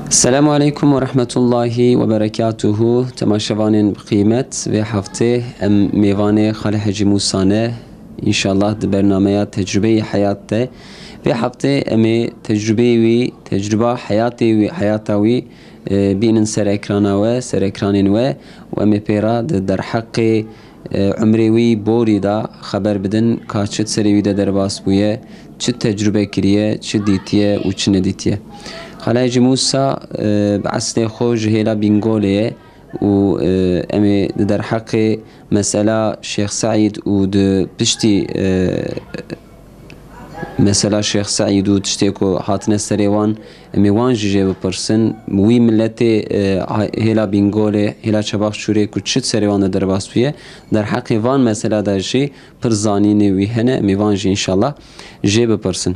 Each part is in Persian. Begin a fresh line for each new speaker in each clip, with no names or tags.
السلام عليكم ورحمة الله وبركاته. تماشوان بقيمت و هفته ميوان خالي حجي موسانه إن شاء الله ده برنامج تجربة حياته و هفته تجربة حياتي و حياتاوي بين سر اكرانا و سر اكرانين و ام بيرا در حق عمري بوري دا خبر بدن که چه سری ده در باس بویه، چه تجربه کریه، چه دیتیه و چه ندیتیه. خالي موسى بعسل خوج هلا بنقوله و أمي در حق مسألة شيخ سعيد و بشتي مسألة شيخ سعيد و تشتكو هاتنا سريوان أمي وان جيجي بپرسن وي ملتي هلا بنقوله هلا شباخ شوريك و تشت سريوان در باسوية در حق وان مسألة دا جي پرزانيني وي هنا أمي وان جي إن شاء الله جي بپرسن.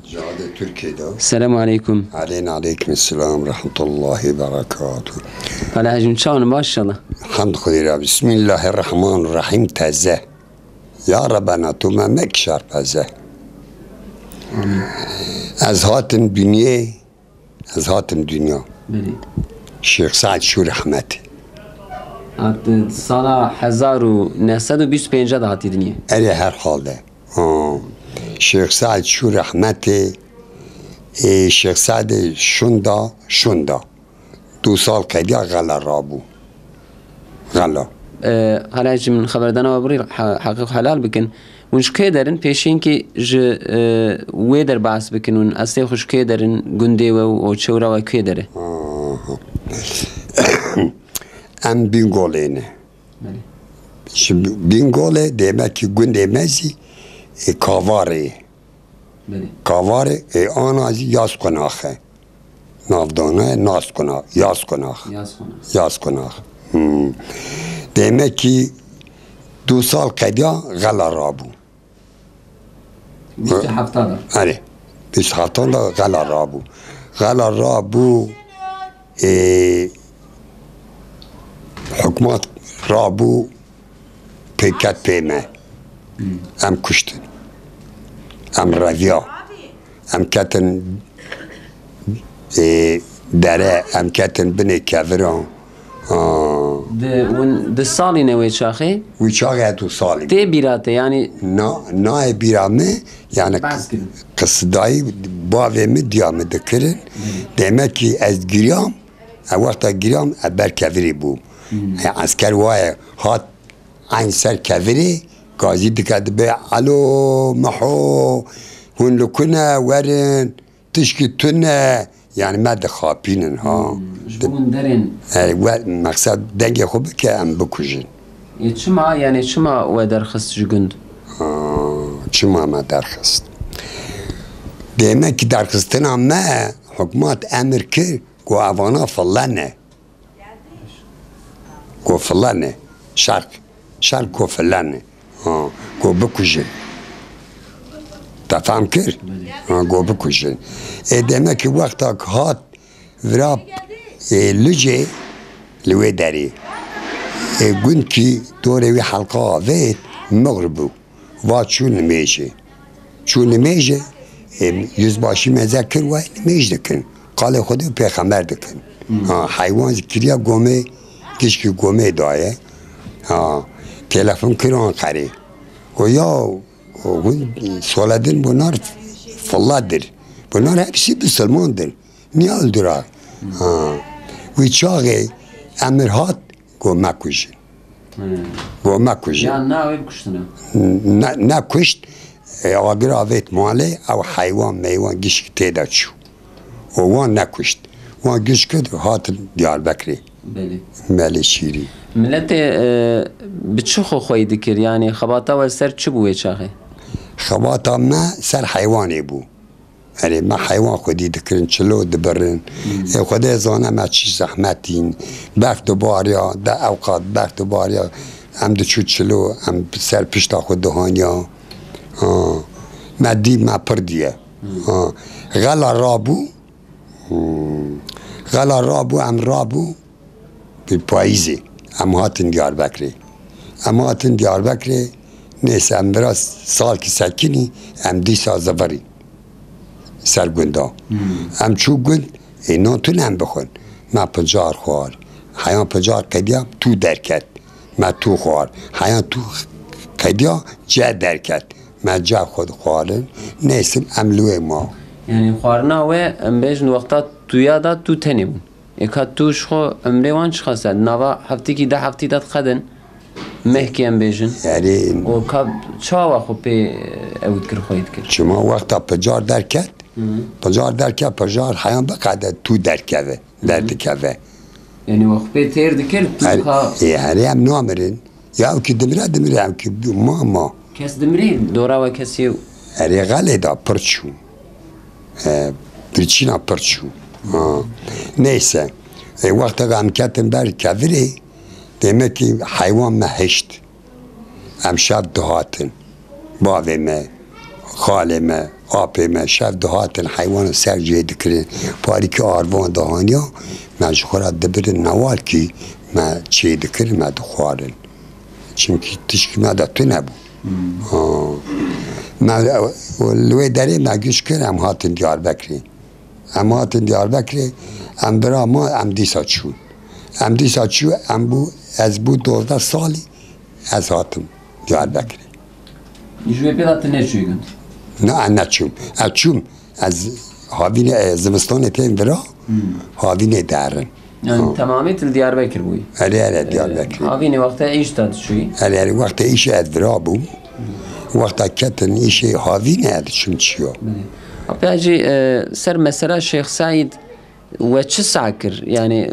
السلام عليكم.
عليكم السلام ورحمة الله وبركاته.
على هجم شلون ما شاء الله.
الحمد لله. بسم الله الرحمن الرحيم. تزه يا ربنا تو ما مكشر بزه. از هاتم دنیا
بله.
شیخ سعد شو رحمتی
سال 1925 هاتی دنیا
اری هر حال ده شیخ سعد شو رحمتی شیخ سعد شوندا 2 سال قدیا غلا رابو غلا
حالا هجم من خبردن و بری حقیق حلال بکن ونش که درن پیشین که وی در بحث بکنون اصلی خوش که درن گنده و چورا و که داره
ام بینگوله نه بینگوله دیمه که گنده مزی کاواره کاواره آن یاس کناخه نافدانه ناس کناخ یاس کناخ دیمه که 2 سال قدیا غلا رابو
27
آره 27 غلا رابو حکومت رابو پیکت پیمه ام کشتن ام رویا ام کتن داره ام کتن بنی کفران
ده سالی نوی چاخه؟
وی چاخه 2 سالی
ده بیراته یعنی
نه بیرامه یعنی قصدایی باوی دیامه دکرن دیمه که از گریام وقتا گریام بر کفری بو عسکر وای هات این سر کفری گازی دکد به الو محو هون لکنه ورن تشکی تونه یعنی مد خاپینن ها
شون درن
مقصد دنگ خوبه که ام بکشن
چما و درخست جگند
چما ما درخست دیمه که درخستنا ما حکومت امر کرد گو اوانا فلانه گو فلانه شرق گو فلانه گو بکشن تفهم کرد گو بکشن دیمه که وقتا که هات وراب لجه لوی داری گوند که دوره وی حلقه آوید مغربو و چون نمیشه یزباشی مذکر و نمیش دکن قال خودی پیغمبر دکن حیوان کریا گومه کشکی گومه دایه تلفن کران قری و یا سولدن بنار فلادر بنار هپسی بسلمان در نیال درا وی چاقه امرهات گو مکوشن
یا نه وی کشتنه
نه کشت اگر آوید ماله او حیوان میوان گشک تیدا چو و وان نکشت وان گشت کد هات دیار بکری بله شیری
ملت به چه خواهی دکر یعنی خباتا و سر چه بوی چاقه؟
خباتا ما سر حیوانی بو اره ما حیوان خودی دکرن چلو دبرن خودی زانه ما چی زحمتین بخت باریا ده اوقات بخت باریا هم ده چو چلو هم سر پشتا خود دهانیا ما دی ما پردیه غلا رابو هم رابو به پاییزی هم هاتن دیار بکری نیست هم برای سال که سکنی هم 10 سال زوری سرگنده هم چو گند اینا تو نم بخون ما پجار خوار حیان پجار قدیا تو درکت ما تو خوار حیان تو قدیا جا درکت ما جا خود خوارن نیستم املوه ما
یعنی خوارنا و ام بیشن وقتا تویا دا تو تنیمون اکا توش خو امری وان چه خواستد نوا هفتی که ده هفتی داد خدن مهکی ام بیشن
یعنی
و که چاوا خو پی اود کر خواهید کرد
شما وقتا پجار درکت پجار درکت پجار حیان بقعده تو درکوه دردکوه
یعنی وقت پی تیر دکر تو که
یعنی هم نامرین یا او که دمره هم که ما
کس دمری دورا و کسی
یعنی غلی دا پرچو پرچینا پرچو نیسه وقتا هم کتن بر کوری دیمه که حیوان مهشت هم شب دهاتن باوی ما خاله ما آپی ما شب دهاتن حیوان سر جه دکرین پاری که آروان دهانیا ما جخورا دبرن نوال که ما چه دکرین ما دخوارن چونکه تشکی ما دا تو نبو ما لوی داره ما گوش کرد هم هاتن دیار بکری هم برا ما هم دیسا چون هم بو از بو 12 سالی از هاتم دیار بکری
جوی پیدا تنشوی گند
نه چون از هاوین زمستان تیم برا هاوین دارن
یعنی تمامی تل دیار بکر بوی
آره دیار بکری
هاوین وقتا ایش داد شوی
آره وقت ایش از برا بو وقتا کتن ایش هاوین از چون چیو
اپیاجی سر مسئله شیخ سعید و چه ساکر یعنی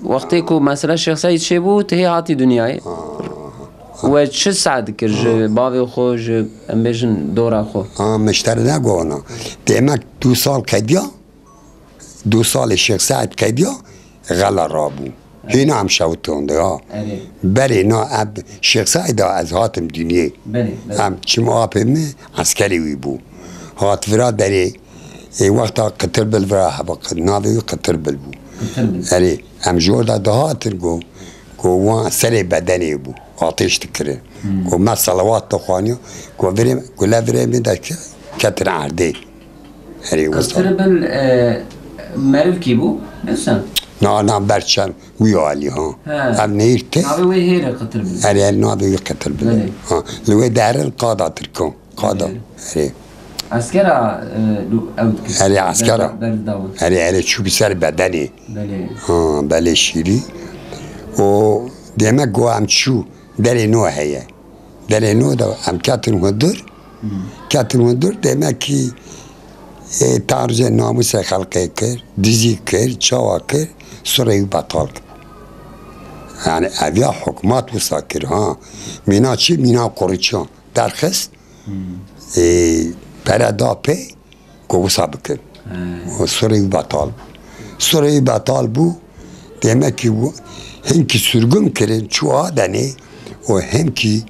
وقتی که مسئله شیخ سعید چه بود تهی هاتی دنیای و چه سعد کر جو باوی خو جو امبیشن دورا خو
مشتر نگوانا دیمک 2 سال کدیا 2 سال شیخ سعید کدیا غلا رابو هینا هم شوتونده ها بله نا شیخ سعید از هاتم دنیای هم چیم آپیمه عسکری وی بو هات ورا داری وقتا قطر بل ورا حبا ناوی قطر بل بو اری هم جور دا دهاتر گو وان سر بدنی بو آتش تکره گو ما صلوات تخوانیو گو لوریم دا کتر عرده
قطر بل مروف کی بو؟ نسان؟
نه برچم وی آلی ها هم نیرته
ناوی وی هیره قطر بل
اری ناوی وی قطر بل لوی دارن قادا ترکن قادا اری
عسکرا اود کش
اری عسکرا اری چوبی سر بدنی بله شیری و دیمه گو هم چو در نو هیه در نو دا هم کتن هدر دیمه کی تارج ناموس خلقه کر دیزی کر چاوا کر سرعی بطال کر یعنی اویا حکمات وسا کر مینا چی؟ مینا قرچان درخست پردا پی گوسا بکن و سرعی بطال بو دیمه کی هم کی سرگم کرن چو آدنه و هم کی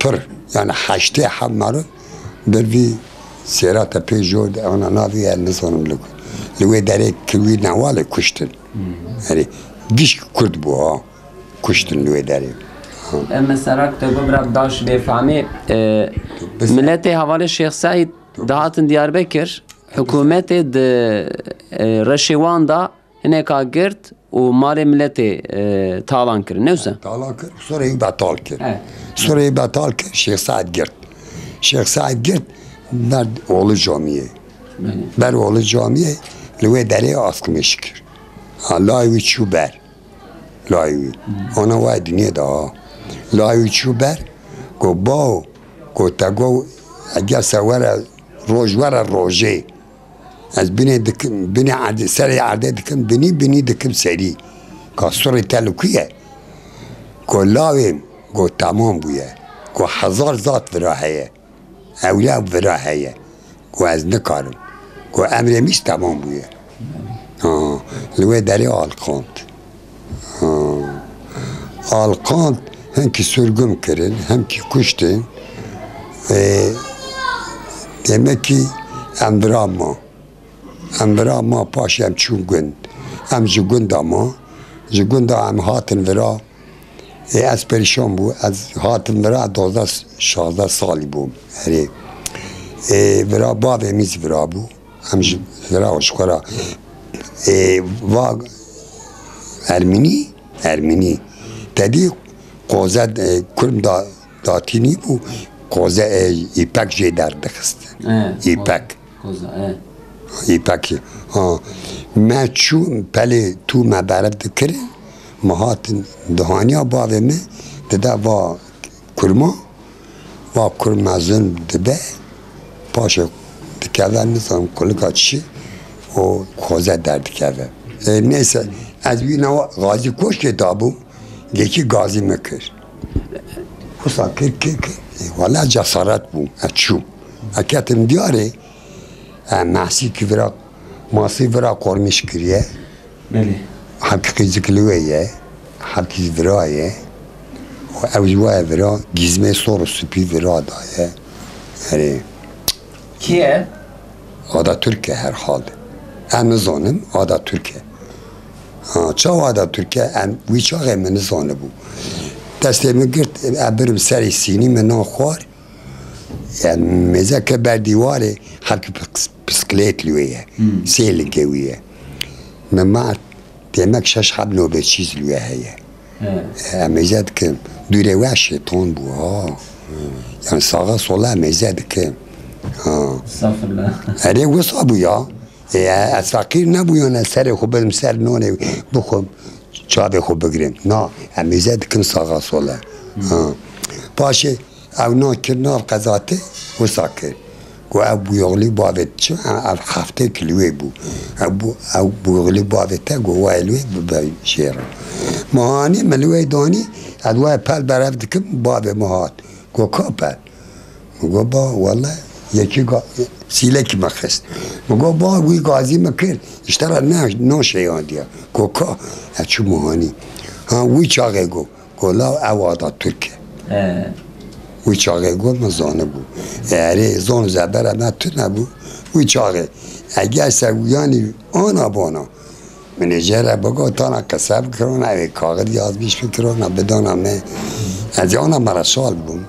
پر یعنی حشته حمارو بروی سیرات پی جود انا ناوی نزانم لوی داره کلوی نواله کشتن یعنی گیش کرد بو کشتن لوی داره
اما سرک تو براب داش بفهمی ملت حوال شیخ سعید دهاتن دیار بکر حکومت رشوان دا هنکا گرد و مال ملت تالان کرد نوسا؟
تالان کرد سوره بطال کرد شیخ سعید گرد بر اول جامعه لوی دره آسکمش کرد لایوی چو بر لایوی آنا وای دنیا دا لایوی چو بر گو باو گو تگو اگر سوار روژه از بینی سری عرده دکم بینی دکم سری که سوری تلوکیه گو لاویم گو تمام بویه گو 1000 ذات وراهیه اولا وراهیه گو از نکارم گو امر میست تمام بویه لوی داری آلقاند هم که سرگم کرن هم که کشتن demek ki emvira ma paş em çû gund em ji gunda ma ji gunda em hatin vira ez perişan bû ez hatin vira 12-16 salî bûm herê vira bavê mîz vira bû em ji vira xwara va ارمینی تدی قوزه کرم داتینی بو قوزه ایپک جی در دخست ایپک ایپکی ما چو پلی تو مبرد کرد مهات دهانیا باوه می دده و کرما و کرمازن دبه پاشه دکوه نظام کلگا چی و خوزه در دکوه نیسه از بینا غازی کش که دابو یکی غازی مکر خصا که والا جسارت بو اچو اکتم دیاره محسی که برا ماسی برا قرمش کریه حقیقی زکلویه حقیقی برایه و اوجوه برا گیزمه سور و سپی برا دایه
کیه؟
آدا ترکه هر حال نزانم آدا ترکه چه آدا ترکه وی چاقه من نزانه بو دسته من گرد برم سری سینی من ناخوار yani mezeke ber divarê herkî bisiklet lûye sêlike wî ye me mar demek şeş heb nobetçîz lûye heye em êze dikim dûrê we şêton bû ha yani sağa sola em êze dikim erê wisa bû ya ez feqîr nebûyane serê xwe bidim ser nonê bixwim çavê xwe bigirim na em êze dikim sağa sola paşê او ناکر ناف قضاته و ساکر و او بویغلی باوید چه او هفته کلوی بو او بویغلی باوید تا گو وایلوی ببای شیره مهانی ملوی دانی ادوای پل برف دکم باوی مهات گو که پل گو با والله یکی سیله کی مخست گو با وی گازی مکر اشترا نه شیان دیا گو که اچو مهانی وی چاقه گو لا او آداد ترکه وی چاقه گل مزانه بو اره زون زبره من تو نبو وی چاقه اگر سویانی آنا بانا منیجره بگو تانا قصب کرون اوی کاغد یاد بیش بکرون بدانم از آنا مرشال بوم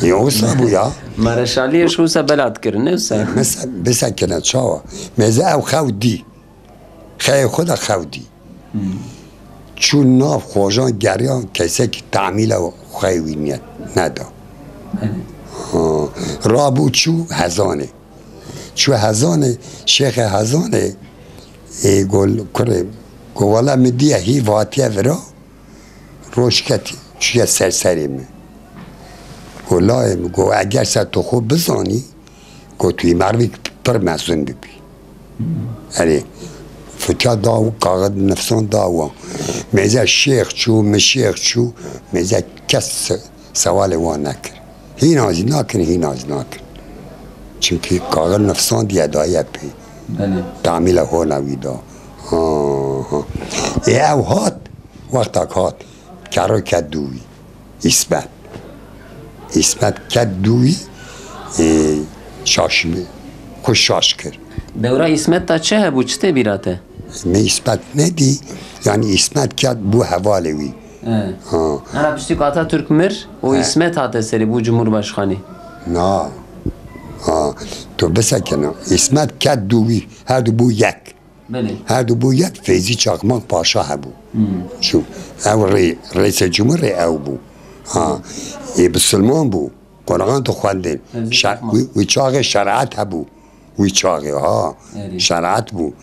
یا اوسا بو یا
مرشالیش اوسا بلاد کرنه اوسا
بسا کنه چاوا مزه او خودی خیلی خود خودی چون ناف خوشان گریان کسی که تعمیل خیلی نیت ندا رابو چو هزانه شیخ هزانه گل کره گوالا مدیه هی واتیه ورا روشکتی چویه سرسری می گولایم گو اگر سر تو خوب بزانی گو توی مروی پر مزون ببی اره فتیا داو کاغد نفسان داوان میزه شیخ چو مشیخ چو میزه کس سوال وان نکر هی نازی نکن چونکه کاغل نفسان دیه دایه پی تعمیل هولا ویدا او هات وقتا هات کرو کد دوی اسمت کد دوی شاشمی خوش شاش کرد
دورا اسمت تا چه هبو چته بیراته؟
می اسمت ندی یعنی اسمت کد بو حواله وی
انا پشتی که آتاتürk مر و اسمت هاته سری بو جمهورباشخانی
نه تو بسکنه اسمت کد دوی هر دو بو یک هر دو بو یک فیزی چاقمان پاشا هبو شو او رئیس جمهور او بو بسلمان بو قرآن تو خواندن وی چاقه شرعت هبو وی چاقه شرعت بو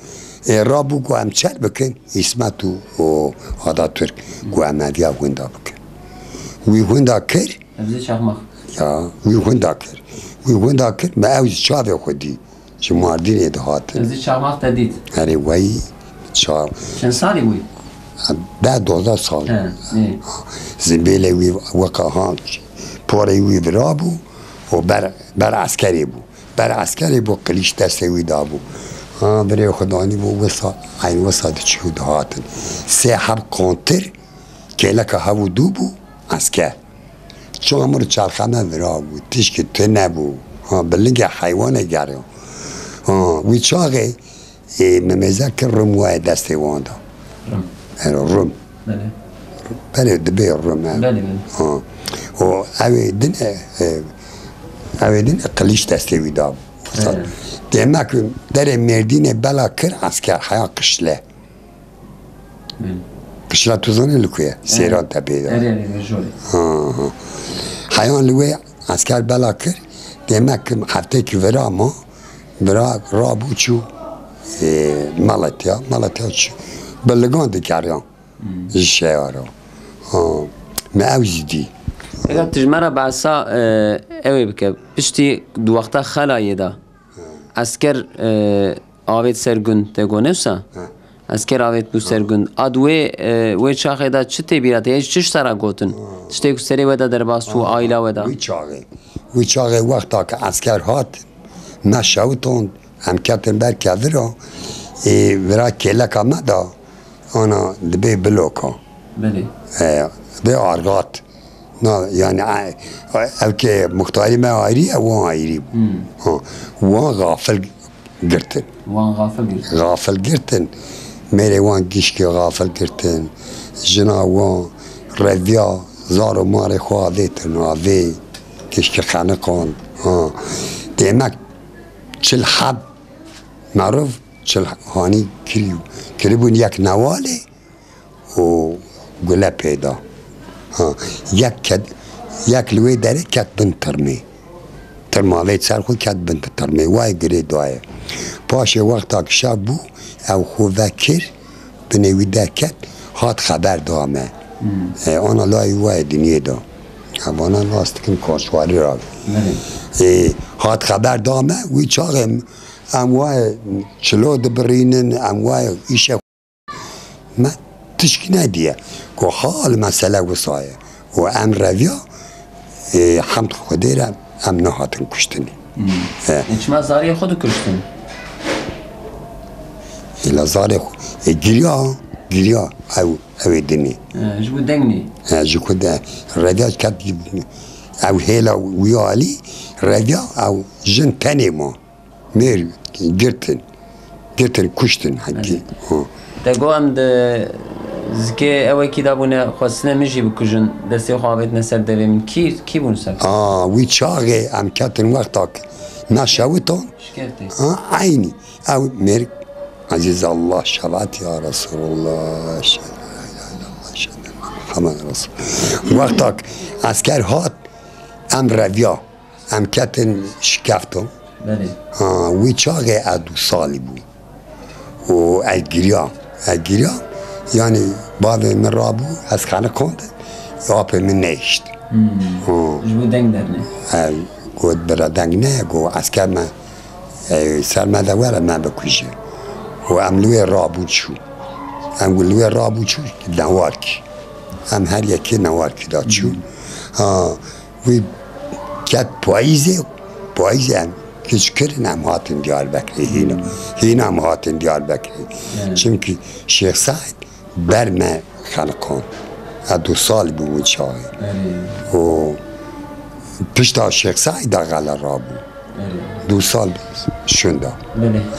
را بو گو هم چل بکن اسمتو و آتاتürk گو امدیا هوندا بکن وی هوندا کر وی هوندا کر ما اوز چاوه خودی چه ماردین ادهات
ازی چاقماق تدید
اره وی چاو
چند سالی وی؟
بعد 12 سال زنبیل وی وقا ها پاره وی برا بو و بر عسکری بو قلیش دسته وی دا بو برای خدانی بو وسا چیو دهاتن سه حب کانتر که لکه هاو دو بو عسکر چون امور چرخانه برا بو تیشک تو نبو بلنگ حیوانه گره وی چاقه ممزک رموه دسته واندا رم بله دبه رم و اوی دن قلیش دسته وی دا demek ki dere merdine bela kır asker haya kışle قشرة توزانه لكوية سيران تبيدا حيان لوي عسكر بلا كر ديمك هفته كي ورا ما برا رابو چو مالتيا چو بلغان دكاريان الشيارة ما اوزدي
اگر تجمرة بعصا اوي بك بشتي دو وقتا خلايا دا عسكر آوید سرگون تگو نفسا اسکر آوید بو سرگون ادوی وی چاخه دا چه تبیرات هیچ چش سرا گوتن چه سری ودا در باس تو آیلا ودا
وی چاخه وقتا که اسکر هات نشوتون هم کتن بر کدرا ورا کلک آمده آنا دبی بلوکا
بله
به آرگات نه یعنی او که مختاری ما آیری او آیری وان غافل گرتن غافل گرتن میره وان گیشکی غافل گرتن جنا وان رویا زار و مار خواهدیتن آوی گیشکی خانقان دیمک چل حب معروف چل هانی کریبون یک نواله و گله پیدا یک لوی داره کت بند ترمی ترماویت سر خود کت بند ترمی وای گری دوایه پاش وقتا که شب بو او خوبکر بنویده کت هات خبر دامه آنا لای وای دنیه دا اوانا لاستکن کارشواری را هات خبر دامه وی چاقم اموای چلو دبرینن اموای ایشه ما تشکی ندیه که حال مسئله وصایه و ام رویا حمد خودی را ام نهاتن کشتنی
چما زاری خودو کشتن؟
ایلا زاری خود گریا او دنی
جبو دنگنی؟
جبو دنگ رویا کت او هیلا ویالی رویا او جن تنی ما میر گرتن کشتن حقی
دگو هم ده زکه اوه کی دابونه خواستنه میشی بکجن دستی خوابت نسر دویم کی بون سر؟
وی چاقه ام کتن وقتا که نشوتون
شکرتی؟
عینی او میر عزیز الله شبات یا رسول الله محمد رسول وقتا که اسکر هات ام رویا ام کتن شکفتم وی چاقه ادو سالی بود و اگریا یعنی بعد من رابو از خانه کنده یا پی من نیشت
جبو دنگ درنه
گود برا دنگ نه گو اسکر من سر من دوره من بکشه و املوی رابو چو املوی رابو چو نوار کی هم هر یکی نوار کی داد چو وی کت پاییزه هم کش کرن هم هاتن دیار بکری هینا هم هاتن دیار بکری چونکه شیخ سعید بر من خلقان 2 سال بود چای و پشتا شیخ سعید غلا را بود 2 سال شونده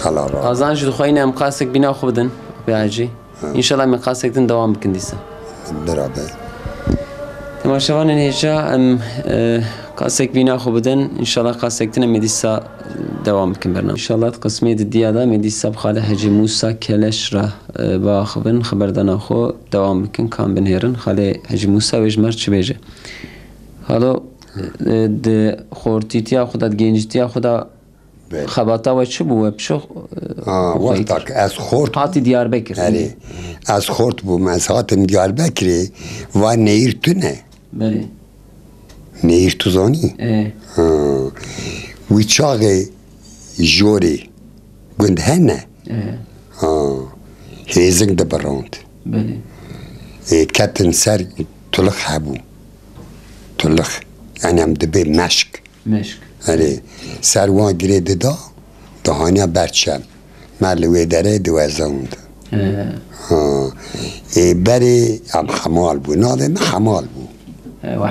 غلا را
آزان شد خواهی نم قاسک بینا خوب دن بیاجی انشالله می قاسک دن دوام بکن دیسا
برابر
تماشاوان نیجا ام قاسك بينا خو بدن ان شاء الله قاسكتنا مديسا دوام بكم برنامج ان شاء الله قسمي الديادا مديسا بخاله حجي موسى كلش را باخبن خبردنا خو دوام بكم كان بنهرن خاله حجي موسى وجمر چه بيجه حالا د خورتيتيا خدا گنجتيا خدا خباتا و چه بو بشو
وقتك از خورت
هاتي ديار بكر
از خورت بو مزهات ديار بكر و نيرتونه
بله
نیر تو زانی؟ وی چاقه جوری گند هنه هیزنگ ده براند کتن سر طلق هبو طلق یعنی هم ده به مشک سر وان گریده دا دهانیا برچم ملوی داره دوازند بری هم حمال بو ناده من حمال بو
و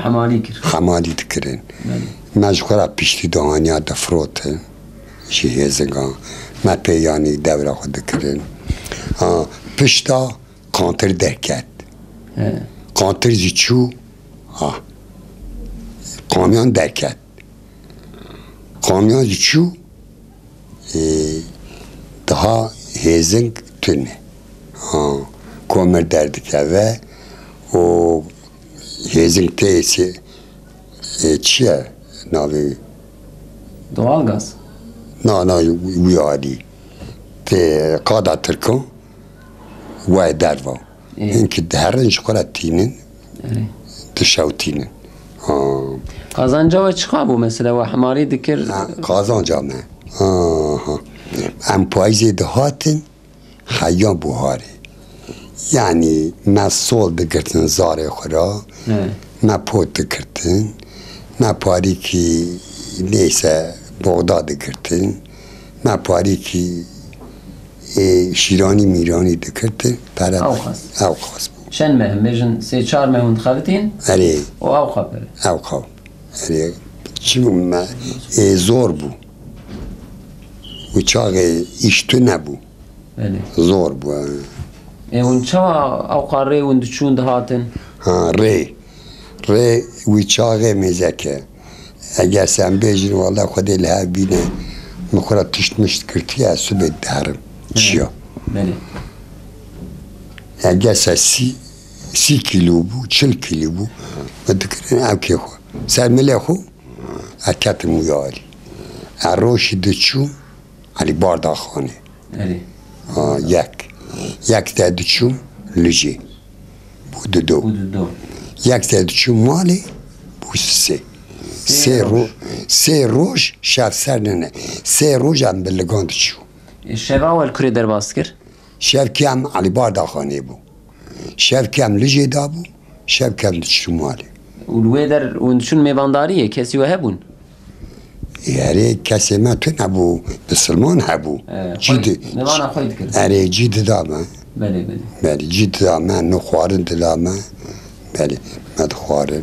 حمالی
کرن مجبورا پیشتی دهانیا دفروته جهازگان ما پیانی دوره خود کرن پشتا کانتر درکت کانتر زی چو کامیان درکت کامیان زی چو daha hezing tüne کومر درد که و هزینگ تیسی چیه ناوی
doğalgaz
نه ویادی تی قادا ترکن وای دروا اینکه درنش خورد تینن تشاوتینن
Kazanca ve çıkar bu mesela ve hamari dikir
قازان جامعه ام پایزی دهاتن حیان بوهاره یعنی ما سول دکرتن زاره خورا ما پوت دکرتن ما پاری کی نیسه بغداد دکرتن ما پاری کی شیرانی میرانی دکرتن پره اوخاس بود
شن مهم بجن سه چار مهم خالتین
اره
و اوخا بره
اوخا اره چی ما زور بود و چاق ایشتو نبود زور بود
اون چه اوقا ری و چون دهاتن
ری وی چاقه میزکه اگر سن بیجن والله خودی لها بینه مخورا تشت مشت کرتی از صبح دارم چیا اگر سی کیلو بو 40 کیلو بو بدکرین او که خو سر ملی خو اکت مویاری روشی دچو علی باردا خانه یک دادچو لجی بود دو یک دادچو مالی بود سه روش شب سر نه سه روش هم بلگان دچو
شب اول کری در باز کر
شب کم علی باردا خانه بو شب کم لجی دا بو شب کم دچو مالی
اولوی در اونشون میوانداریه کسی و هبون
یاره کسی ما تو نبو بسلمان هبو
جید نوانا خواهید کرد
اره جید دامه
بله
جید دامه نخوارن دلامه بله مدخوارن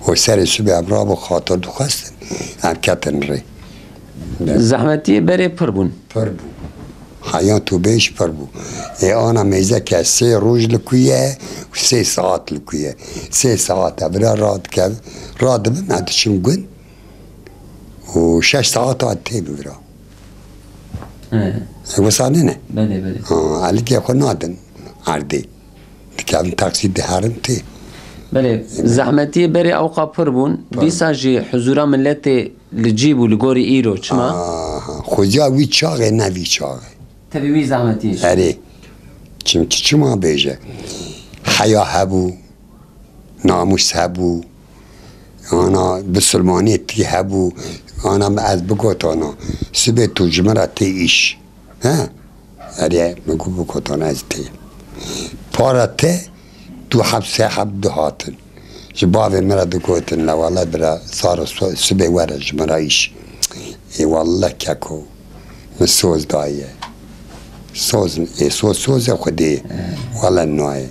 و سر صبح ابرا با خاطر دو خستن هم کتن ری
زحمتی بره پر بون
حیان تو بیش پر بو آنا میزه که 3 روز لکویه و 3 ساعت لکویه 3 ساعت ابرا راد بمدشم گن و 6 ساعت آتی بگرا وصانه نه
بله
علی که خود نادن عردی دیگه هم تاکسی دهارم تی
بله زحمتی بری اوقا پر بون بیسا جی حضورا ملت لجیب و لگوری ایرو چما
خوزیا وی چاقه نه وی چاقه
تبی وی زحمتیش
اره چما بیجه حیا هبو ناموس هبو آنا بسلمانی تی هبو آنا از بگوتانا سبه تو جمرا تی ایش اره مگو بگوتانا از تی پارا تی تو حبسه حب دهاتن جباوه مرا دگوتن لوالا برا سارا سبه ورا جمرا ایش ای والله ککو مسوز دایه سوز خودی والله نوعه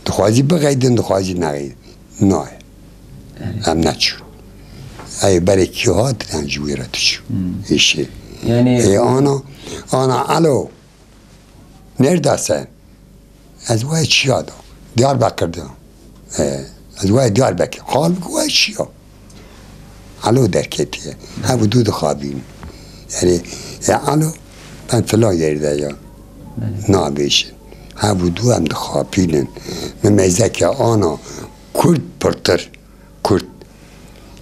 دخوازی بغیدن دخوازی نغیدن نوعه هم نچون ای برای کی هات انجوی را تشو ایشه
یعنی
آنا الو نرداسن از وای چیا دا دیار بکردم از وای دیار بکر حال بگو وای چیا الو درکتیه هم دود خوابین یعنی الو من فلان یرده یا نابیشن هم دو هم ده خوابینن ممیزه که آنا کرد پرتر کرد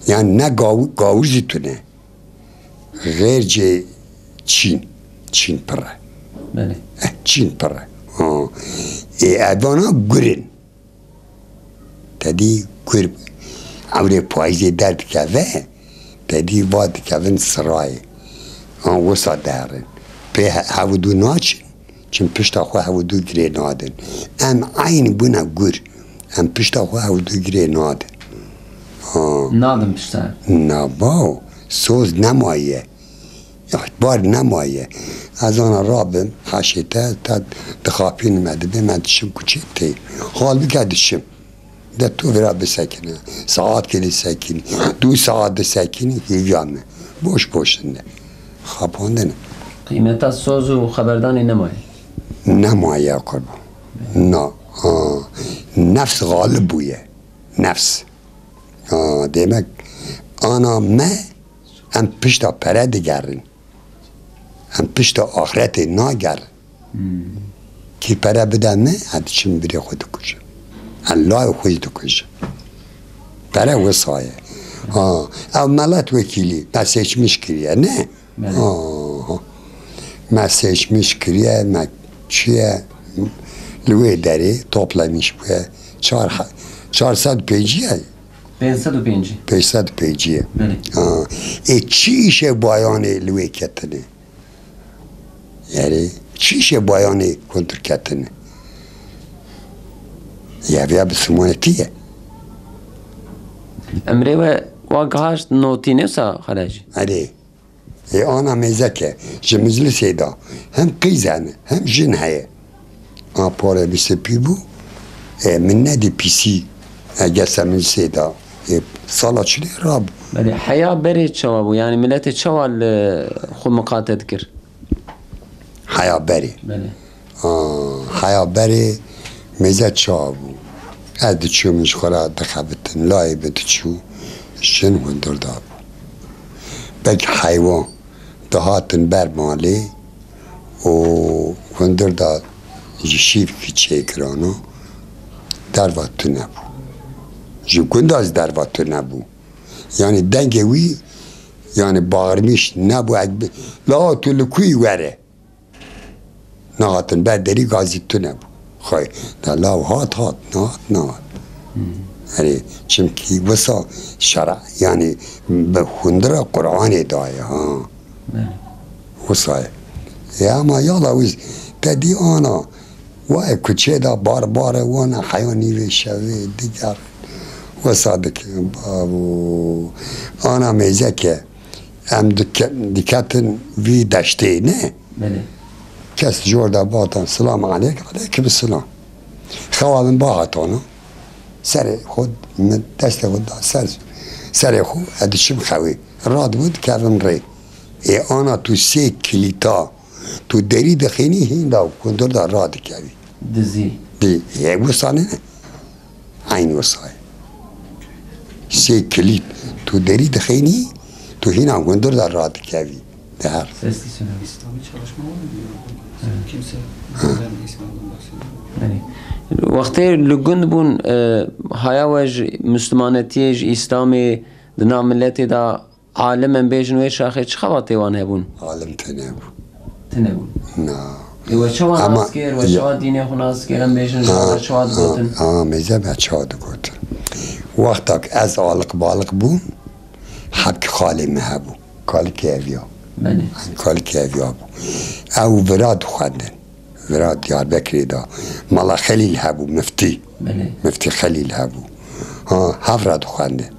یعنی نه گاوزی تونه غیر جه چین پره
بله
چین پره ادوانا گرن تدی گر اولی پایزی درد که تدی واد که ون سرای وسا دارن به هودو ناچن چون پشتا خو هودو گره نادن ام عین بنا گر ام پشتا خو هودو گره نادن
نادم پشتا
نه باو سوز نمایه اعتبار نمایه از آن رابم حشیته تا دخاپین مده من دشم کچه تی حال بگردشم ده تو برا بسکنه ساعت کلی سکنی 2 ساعت بسکنی هیجانه بوشنده خوابانده نه
قیمت از سوز و خبردانی
نمایه قربان نه نفس غالب بویه نفس demek anam em pişta pere digerin em pişta ahireti nagerin کی پره بدم نه حد چیم بری خود کشه الله خود کشه پره وصایه او ملت وکیلی مسیج مشکریه نه مسیج مشکریه چیه لوی داری توپلامیش بوده 405 500 پیجیه ای چیشه بایانه لوی کتنه یعنی چیشه بایانه کنتر کتنه یا بیا بسمونتیه
امره و واقعاش نوتی نسا خلاج
آره ای آنا میزکه جمزلسه دا هم قیزانه هم جن هایه پاره بیسته پی بو من ندی پیسی اگه سمزلسه دا سالا چلی راب
بله حیا بری چوا بو یعنی ملت چوا خو مقاطع کر
حیا بری
بله
حیا بری میزه چوا بو از چو منش خورا دخبتن لای بد چو شن وندر دا بو بگ حیوان دهاتن بر مالی و وندر دا جشیف کی چیکرانو در وقت نبو جو گنده از در وقت نبو یعنی دنگه وی یعنی باغرمیش نبو لا تو لکوی وره نهاتن بر دری گازی تو نبو خواهی لا هات نهات یعنی چمکی وسا شرع یعنی به هندره قرآن دایه ها وسایه یا ما یالا ویز پدی آنا وای کچه دا بار وانا حیانی وی شوی دیگر وصادك بابو انا ميزك ام دكاتن في دشتي نه كاس جوردا باطن سلام عليك عليكم السلام خوالن باعتونا سري خود من دشت خود سري خو ادشم خوي راد بود كرم ري اي انا تو سي كليتا تو دري دخيني هندا كندر دا راد كوي
دزي
دي اي وصانه عين وصاي سه کلید تو دری دخینی تو هینا گندر در راد کیوی در
وقتی لگند بون هایاوج مسلمانتیج اسلامی دنا ملتی دا عالم بیجن وی شاخه چه خواهی وان هبون؟
عالم تنبون
نه و شوا ناسکر و شوا دینه خو ناسکرم بیجن شوا دگوتن
میزه بچه ها دگوتن وقتك از عالق بالق بو حق خالي مهبو كالك يافيا كالك يافيا بو او وراد خواندن وراد ديار بكري دا مالا خليل هبو مفتي خليل هبو هفراد خواندن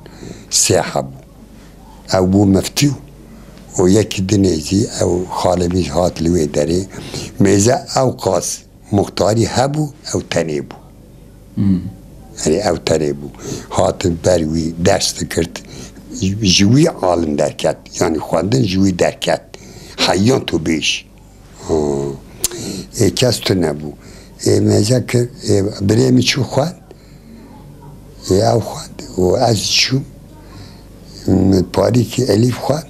سيح هبو او بو مفتيو و يكي دنيزي او خالمي هات لوي داري ميزا او قاس مختاري هبو او تنيبو يعني او تريبو هاتن بروي درس کرد جوي عالم دركات يعني خواندن جوي دركات حيان تو بيش كاستو نبو مذاكر بريمي شو خوان او خوان و از شو پاری که الف خوان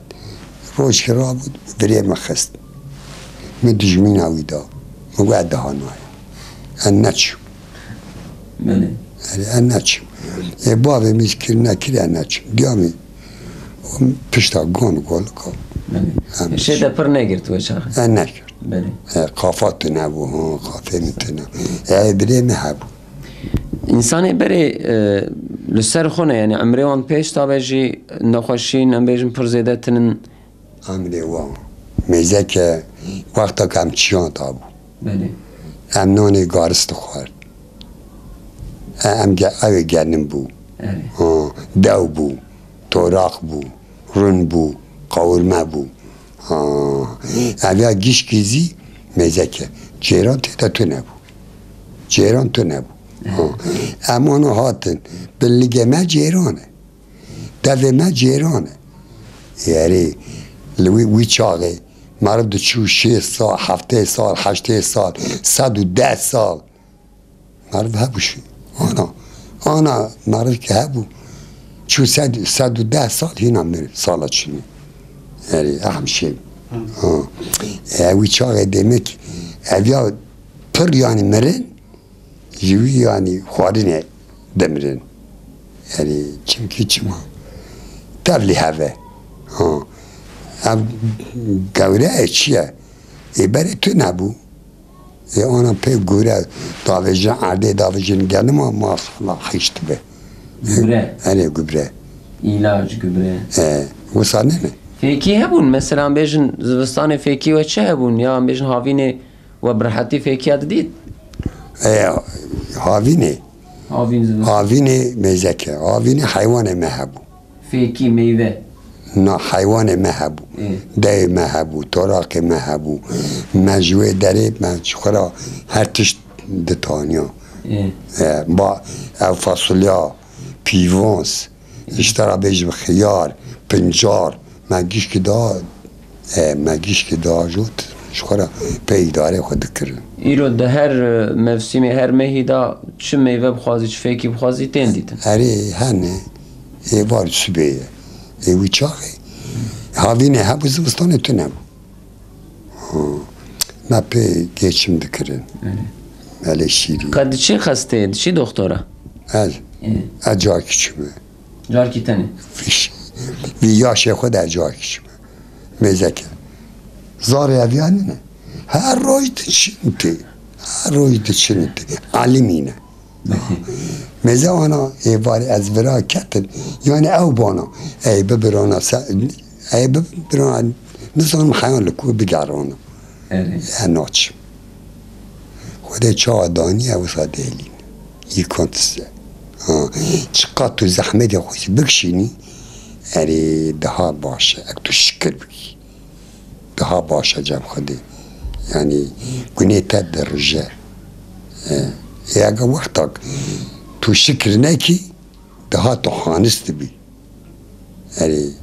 روش که را بود بريمي خست مدجمين اوي دا مقعد دهانوي النتشو النتشو بابي ميسكر نكري النتشو ديامي پشتا گون گل کو
شده پر نگرد و چاخه
نکرد قافات نبو قافه میتونه بری مهبو
انسانی بری لسر خونه یعنی عمری وان پیش تا بجی نخوشین ام بیجم پر زیده تنن
عمری وان میزه که وقتا کم چیان تابو ام نانی گارست خورد ام اوی گرنم بو دو بو توراق بو رون بو قورمه بو اویا گیش گیزی میزه که جیران تیتا تو نبو جیران تو نبو امانو هاتن بلگه ما جیرانه دوه ما جیرانه یعنی وی چاقه مرد چو 6 سال 7 سال 8 سال 110 سال مرد هبوشی آنا مرد که هبو چو 110 سال هینا میره سالات شنی یعنی اهم شیم اوی چاقه دمک اویا پر yani مرن جوی yani خوارنه دمرن yani çünkü çima تبلی هوا ام گوره چیه برای تو نبو آنا پی گوره داویجن عرده داویجن گلم ما خیشت به
گوره
گوره
ilaç gübre
وصانه نه
فیکی هبون مثلا بیشن زوستان فیکی و چه هبون یا بیشن هاوینه و برحتی فیکی اد دید
هاوینه
هاوین زوستان
هاوینه مزکه هاوینه حیوان مهبو
فیکی میوه
نه حیوان مهبو ده مهبو تراق مهبو مجوه داره مجخورا هر تشت دتانیا با فاصولیا پیوانس اشترا بیج خیار پنجار مگیش که دا جوت شخورا پیداره خود کرن
ایرو ده هر موسمی هر مهی دا چه میوه بخوازی چه فیکی بخوازی تین دیتن
اره هنه وار سبیه وی چاقه هاوینه هبو زبستانه تو نبو ما پی گیچم دکرن ولی شیری
قد چی خسته چی دکتره
از جا کچمه
جار کی تنه
فیش وی یاشه خود از جا کچمه مزکه زاره اویانه نه هر روی دچنته علمینه مزه آنا ایواری از ورا کتن یعنی او بانا ای ببرانا نظام خیان لکو بگرانا ناچ خود چا دانی او سادهلین ای کنتسه چقدر تو زحمت خوشی بکشینی اری دها باشه اک تو شکر بگی دها باشه جم خوده یعنی گونه تا درجه اگه وقتا تو شکر نکی دها تو خانست بی اری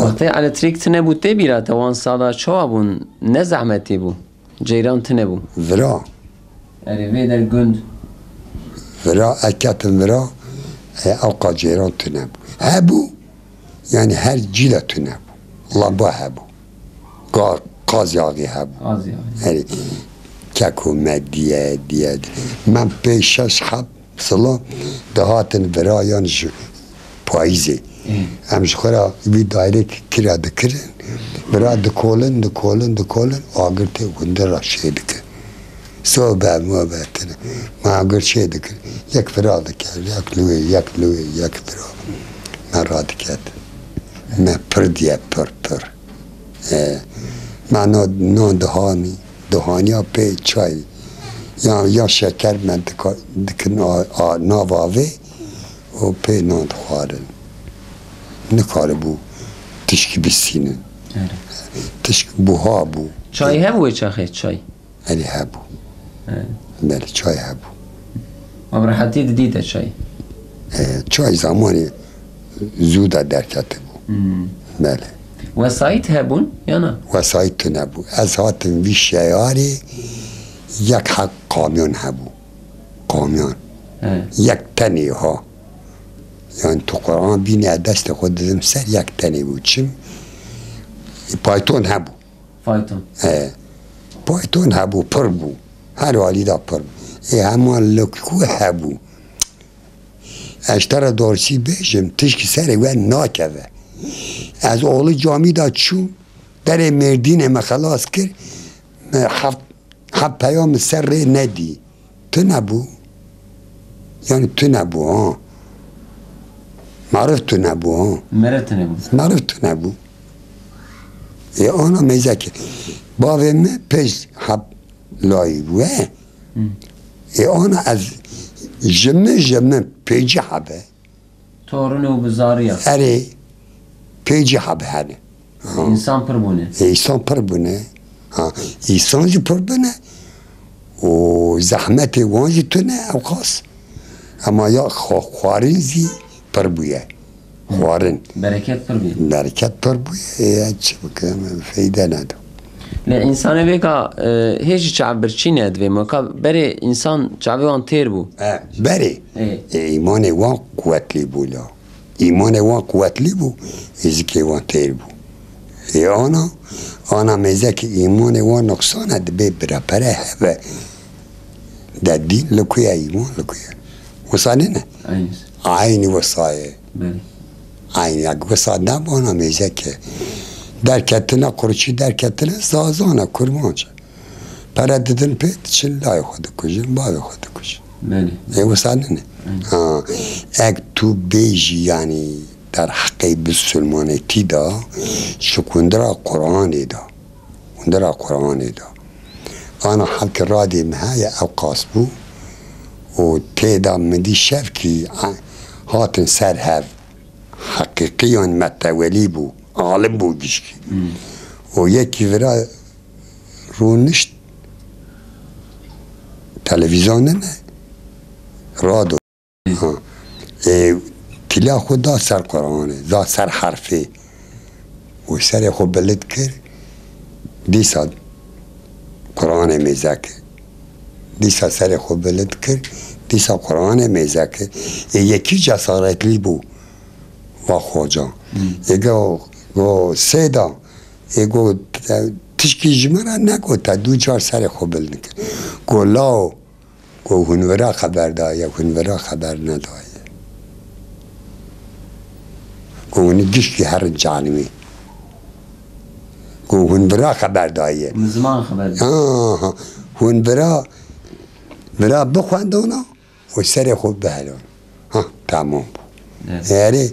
وقتی الکتریک تنه بود تی بیره توان سادا چه بون نه زحمتی بو جیران تنه بو
ورا
اری وی در گند
ورا اکتن ورا اوقا جیران تنه بو هبو یعنی هر جیله تنه بو لامبا هبو قاز یاغی هبو اری ککو مدیه دیه من پیشش حب سلا دهاتن ورا یعنی پاییزه همش خورا بی دایره کرا دکرن برا دکولن آگرته گنده را شه دکن سو به مو بهتره ما آگر شه دکن یک فرا دکر یک لوی فرا من را دکت من پر دیه پر من نان دهانی ها پی چای یا شکر من دکن ناواوه و پی نان خوارن نکاره بو تشکی بسینه تشک بوها بو
چای هبو چه خیلی چای
علی هبو بله چای هبو
و براحتی دیده
چای زمانی زود درکته بو بله
وسایت هبون یا نه؟
وسایت نبو از هاتن وی شیاری یک حق کامیون هبو یک تنی ها یعنی تو قرآن بینی دست خود دادم سر یک تنی بود چیم پایتون هبو پایتون هبو پر بو هر والی دا پر بو همان لکو هبو اشتر دارسی بیشم تشکی سر و ناکوه از اول جامی دا چو در مردین ما خلاص کرد هفت پیام سر ندی تو نبو یعنی تو نبو ها معرف تو نبو ها معرف تو نبو آنا میزکه باوه من پیش حب لایی بوه آنا از جمه پیجی حبه
تورن و بزاری
اره پیجی حبه هنه
انسان پر بونه
انسان جی پر بونه و زحمت وانجی تونه او خاص اما یا خوارن زی پر بویه خوارن برکت پر بویه چه بکنم فیده ندو
لانسان ویکا هیچ چعبر چی ندوی مکا بری انسان چعبه وان تیر بو
بری ایمان وان قوتلی بولا ایمان وان قوتلی بو ازی که وان تیر بو آنا میزه که ایمان وان نقصان ده بی برپره هبه ده الدين لكويا ايمان لكويا وصاننا عيني وصاية عيني اك وصا نبانا ميزك در کتنا قرچی در کتنا زازانا کرمانچه پرددن پیت چن لای خود کجن بای خود کجن ای وصاننا اک تو بیجی یعنی در حقی بسلمانتی دا شکندرا قرآن دا کندرا قرآن دا انا حق رادي مهاية او قاسبو و تيدا مدي شفكي هاتن سر هف حقيقيا متولي بو عالم بو جشكي و يكي ورا رونشت تلفزيون نه رادو تلا خود دا سر قرآنه دا سر حرفه و سر خود بلد کر دی ساد قرآن میزک دیسا سر خوب بلد کرد دیسا قرآن میزک یکی جسارتلی بو و خوجا گو سیدا گو تشکی جمعه نگو تا دو چار سر خوب بلد کرد گو لاو گو هنورا خبر دایه هنورا خبر ندایه گو اونی گشکی هر جانمی هون برا خبر دایه
زمان خبر دایه
هون برا بخواندونا و سر خود بهلون تمام یعنی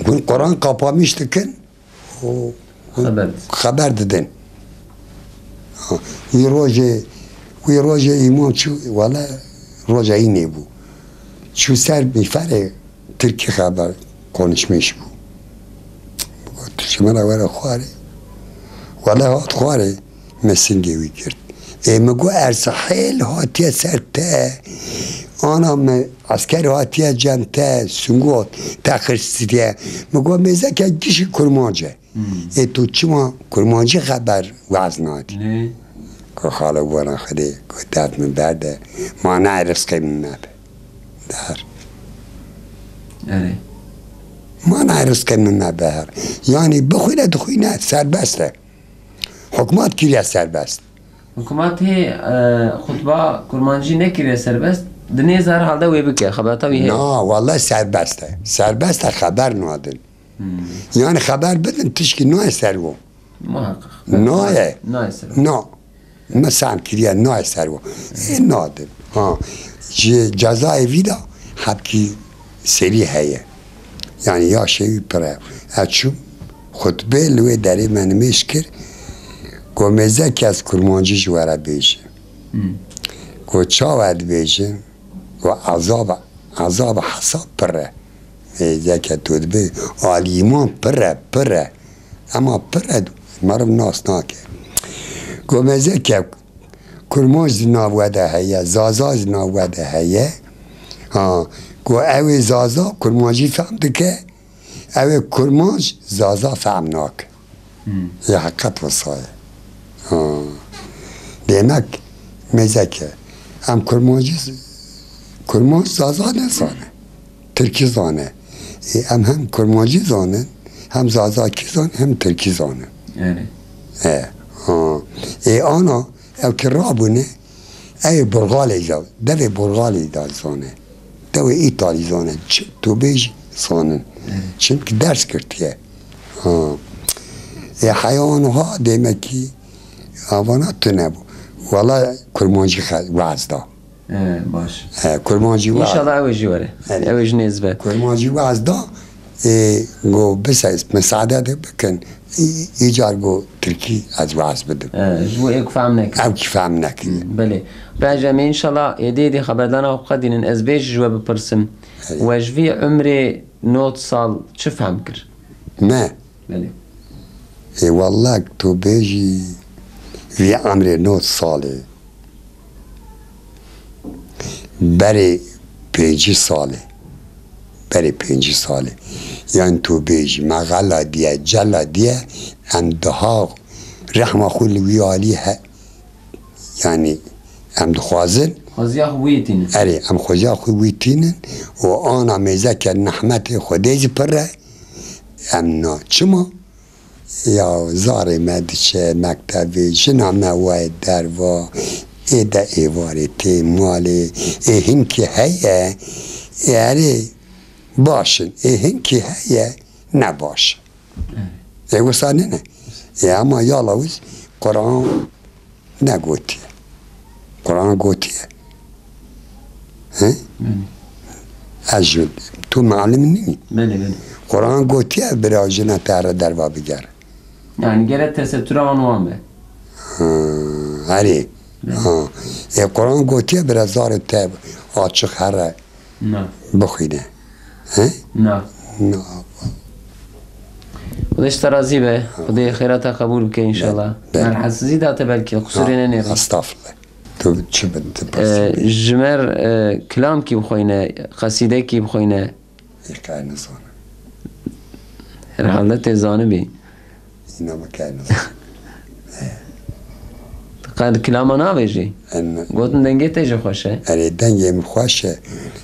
هون قرآن قاپا میشتکن و خبر دادن وی روژه ایمان چو والا روژه اینه بو چو سر میفره ترکی خبر کنشمیش بو شما را خواره ولا هات خواره مسنگی وی کرد مگو ارسحیل هاتیه سرته آنا عسکر هاتیه جمته سنگوت تخرستیه مگو میزه که گیشی کرمانجه تو چما کرمانجه خبر وزنادی که خاله بوانا خده که دفت من برده ما نه رسقه من نبه در ما نه رسقه من نبه یعنی بخوینه دخوینه سربسته حکومت کریه سربست
حکومت هی خطبه کرمانجی نکریه سربست دنیا زهر حالده وی بکه خبرتا وی هی
نه والله سربسته خبر نادن یعنی خبر بدن تشکی نای سرو
محقق
نای
سرو
نه مثلا کریه نای سرو این نادن جزای ویدا حبکی سری هیه یعنی یا شوی پره اچوم خطبه لوی داری من میشکر گو مزه که از کرمانجی جواره بیشه گو چاود بیشه گو عذاب حساب پره مزه که تود بی آلیمان پره اما پره مرم ناس ناکه گو مزه که کرمانج ناوده هیه زازاز ناوده هیه گو اوی زازا کرمانجی فهم دکه اوی کرمانج زازا فهم ناکه یه حقیقت وصایه demek mezeke hem kurmacı zazane zane Türkçe zane hem kurmacı zane hem zazaki zane hem Türkçe zane ana ev ki rabune ev burgali da dev burgali da zane dev İtali zane tu bej zane çünkü ders kirtiye hayvanha demek ki آوانات نبود والا کرمانجی وعزدا
باش
کرمانجی وعزدا
انشالله اوجی وره اوجی نزبه
کرمانجی وعزدا گو بسیز مساعدت بکن ایجار گو ترکی از وعز بدم
جو ایک فهم نکن
او کی فهم نکن
بله بعجمه انشالله ایدی خبردان او قدین از بیش جو بپرسم وجوی عمر 9 سال چه فهم کر؟
نه
بله
والله تو بیجی وی عمر 9 ساله برای 5 ساله یعنی تو بیجی مغلا دیه جلا دیه اندها رحمه خول وی عالی یعنی ام دخوازن
خوزیا خویتین
ام خوزیا خویتین و آنا میزه که نحمت خودیز پره ام نا چما یا زار مدچه مکتبی جنامه وای در و ایده ایواره تی مالی ایهن که هیه یعنی باشن ایهن که هیه نباشن ایوستانه نه اما یالاوز قرآن نگوتیه قرآن گوتیه اجل تو معلم نمی قرآن گوتیه برای جنه تاره دروا بگره
yani gerek tesettüre anvan be.
هری قرآن گوتیه برای زار تب آچق هره بخوینه
نه خودش ترازی به خدای خیرات قبول که انشالله من حسزی داته بلکه قصوری ننیره
استغفرالله تو چه
جمر کلام کی بخوینه قصیده کی بخوینه
یکای نزانه
هر حالت زانه بی
اینا مکای نزانه
قد کلام نابیجی گوتن دنگه تیجه خوشه
اره دنگه مخوشه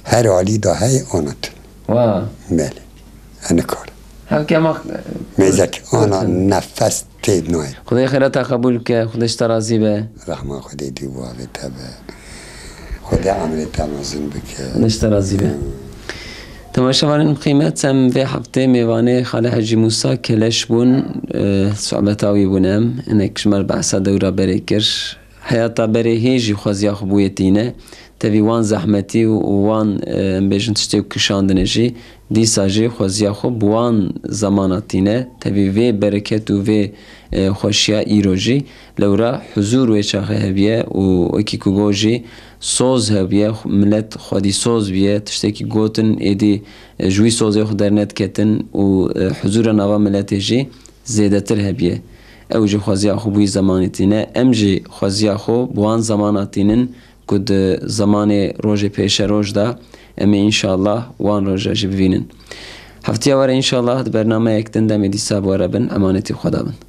هر حالی دا های آنت بله انه کار
هل که ما
میزک آنا نفس تیب نوی
خدای خیرات قبول که خودش ترازی به
رحمه خدای دیواره تبه خدای عمل تمازن بکه
خودش ترازی به تماشاوارن قیمت هم و هفته میوانه خاله حجی موسا کلش بون صحبتاوی بونم انک شمال بحثا دورا بری کرش حیاتا بری هیجی خوزیا خبویتینه تبی وان زحمتی و وان بیشن تشتی و کشاندنجی دیسا جی خوزیا خوب وان زماناتینه تبی وی برکت و وی خوشیا ایروجی لورا حضور و چاخه هبیه و اکی کگوجی سوز هبیه ملت خودی سوز بیه تشتی که گوتن ایدی جوی سوزی خود درنت کتن و حضور نوا ملت جی زیده تر هبیه او جی خوزیا خوبوی زماناتینه ام جی خوزیا خوب وان زماناتینن کد زمان روز پیش روز دا امی انشالله وان روز جی ببینن هفته واره انشالله برنامه یک دنده میدیسا بواره بن امانتی خدا بن